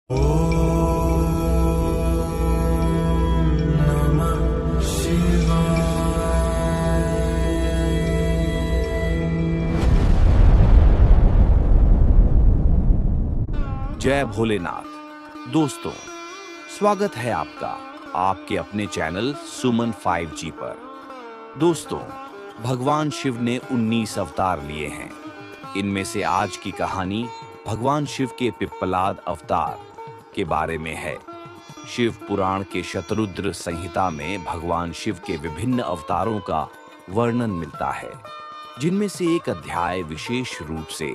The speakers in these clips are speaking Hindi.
नमः शिवाय। जय भोलेनाथ। दोस्तों, स्वागत है आपका आपके अपने चैनल सुमन 5G पर। दोस्तों, भगवान शिव ने 19 अवतार लिए हैं। इनमें से आज की कहानी भगवान शिव के पिप्पलाद अवतार के बारे में है। शिव पुराण के शतरुद्र संहिता में भगवान शिव के विभिन्न अवतारों का वर्णन मिलता है, जिनमें से एक अध्याय विशेष रूप से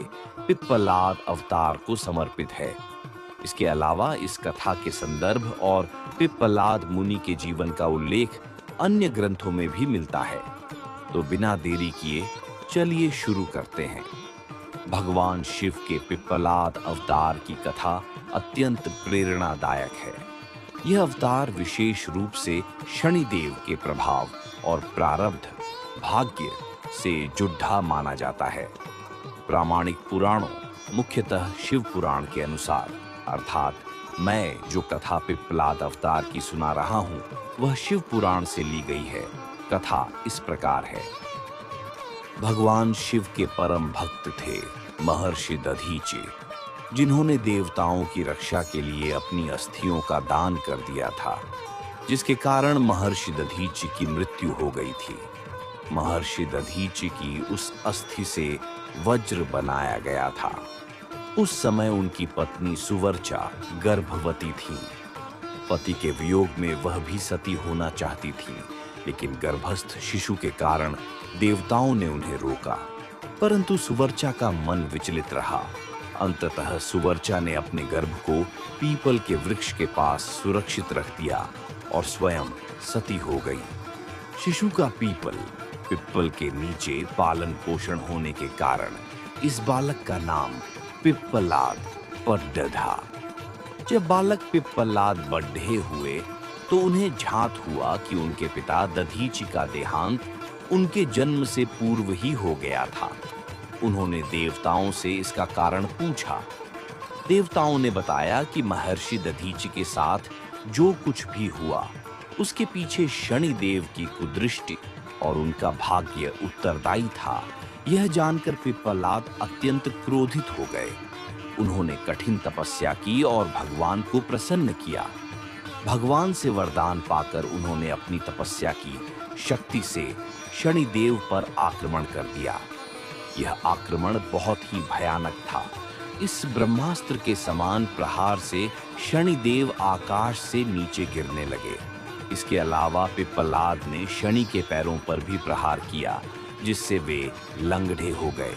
पिप्पलाद अवतार को समर्पित है। इसके अलावा इस कथा के संदर्भ और पिप्पलाद मुनि के जीवन का उल्लेख अन्य ग्रंथों में भी मिलता है। तो बिना देरी किए चलिए शुरू करते हैं। भगवान शिव के पिप्पलाद अवतार की कथा अत्यंत प्रेरणादायक है। यह अवतार विशेष रूप से शनिदेव के प्रभाव और प्रारब्ध भाग्य से जुड़ा माना जाता है। प्रामाणिक पुराणों, मुख्यतः शिव पुराण के अनुसार, अर्थात मैं जो कथा पिप्पलाद अवतार की सुना रहा हूं, वह शिव पुराण से ली गई है। कथा इस प्रकार है। भगवान शिव के परम भक्त थे महर्षि दधीचि, जिन्होंने देवताओं की रक्षा के लिए अपनी अस्थियों का दान कर दिया था, जिसके कारण महर्षि दधीचि की मृत्यु हो गई थी। महर्षि दधीचि की उस अस्थि से वज्र बनाया गया था। उस समय उनकी पत्नी सुवर्चा गर्भवती थी। पति के वियोग में वह भी सती होना चाहती थी, लेकिन गर्भस्थ शिशु के कारण देवताओं ने उन्हें रोका, परंतु सुवर्चा का मन विचलित रहा। अंततः सुवर्चा ने अपने गर्भ को पीपल के वृक्ष के पास सुरक्षित रख दिया और स्वयं सती हो गई। शिशु का पिप्पल के नीचे पालन पोषण होने के कारण इस बालक का नाम पिप्पलाद पड्डा। जब बालक पिप्पलाद बड्ढे हुए तो उन्हें झात हुआ कि उनके पिता दधीचि का देहांत उनके जन्म से पूर्व ही हो गया था। उन्होंने देवताओं से इसका कारण पूछा। देवताओं ने बताया कि महर्षि दधीचि के साथ जो कुछ भी हुआ, उसके पीछे शनिदेव की कुदृष्टि और उनका भाग्य उत्तरदायी था। यह जानकर पिप्पलाद अत्यंत क्रोधित हो गए। उन्होंने कठिन तपस्या की और भगवान को प्रसन्न किया। भगवान से वरदान पाकर उन्होंने अपनी तपस्या की शक्ति से शनिदेव पर आक्रमण कर दिया। यह आक्रमण बहुत ही भयानक था। इस ब्रह्मास्त्र के समान प्रहार से शनिदेव आकाश से नीचे गिरने लगे। इसके अलावा पिप्पलाद ने शनि के पैरों पर भी प्रहार किया, जिससे वे लंगड़े हो गए।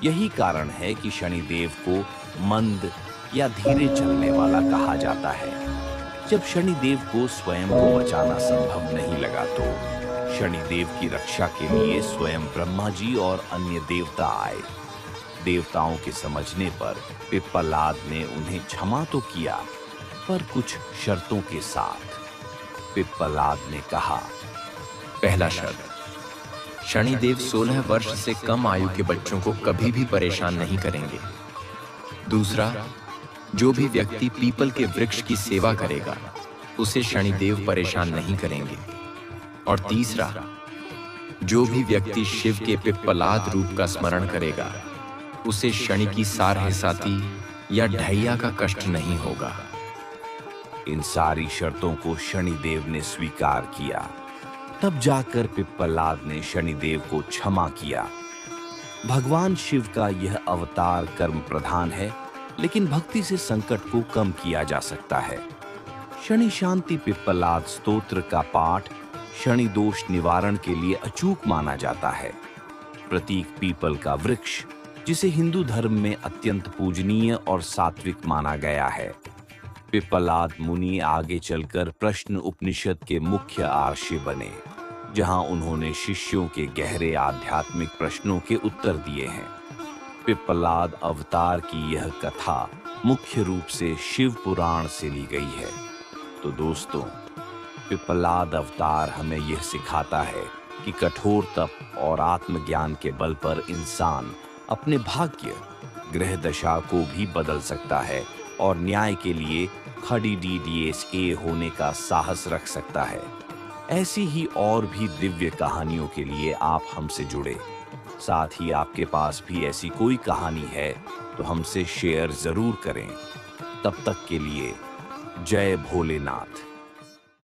यही कारण है कि शनिदेव को मंद या धीरे चलने वाला कहा जाता है। जब शनिदेव को स्वयं को बचाना संभव नहीं लगा, तो शनिदेव की रक्षा के लिए स्वयं ब्रह्मा जी और अन्य देवता आए। देवताओं के समझने पर पिप्पलाद ने उन्हें क्षमा तो किया, पर कुछ शर्तों के साथ। पिप्पलाद ने कहा, पहला शर्त, शनिदेव 16 वर्ष से कम आयु के बच्चों को कभी भी परेशान नहीं करेंगे। दूसरा, जो भी व्यक्ति पीपल के वृक्ष की सेवा करेगा, उसे शनिदेव परेशान नहीं करेंगे। और तीसरा, जो भी व्यक्ति शिव के पिप्पलाद रूप का स्मरण करेगा, उसे शनि की सारहिसाती या ढैया का कष्ट नहीं होगा। इन सारी शर्तों को शनिदेव ने स्वीकार किया। तब जाकर पिप्पलाद ने शनिदेव को क्षमा किया। भगवान शिव का यह अवतार कर्म प्रधान है, लेकिन भक्ति से संकट को कम किया जा सकता है। शनि शांति पिप्पलाद स्तोत्र का पाठ शनि दोष निवारण के लिए अचूक माना जाता है। प्रतीक पीपल का वृक्ष, जिसे हिंदू धर्म में अत्यंत पूजनीय और सात्विक माना गया है। पिप्पलाद मुनि आगे चलकर प्रश्न उपनिषद के मुख्य आर्षि बने, जहां उन्होंने शिष्यों के गहरे आध्यात्मिक प्रश्नों के उत्तर दिए हैं। पिप्पलाद अवतार की यह कथा मुख्य रूप से शिव पुराण से ली गई है। तो दोस्तों, पिप्पलाद अवतार हमें यह सिखाता है कि कठोर तप और आत्मज्ञान के बल पर इंसान अपने भाग्य, ग्रह दशा को भी बदल सकता है और न्याय के लिए खड़ी DDSA होने का साहस रख सकता है। ऐसी ही और भी दिव्य कहानियों के लिए आप हमसे जुड़े। साथ ही आपके पास भी ऐसी कोई कहानी है तो हमसे शेयर जरूर करें। तब तक के लिए जय भोलेनाथ।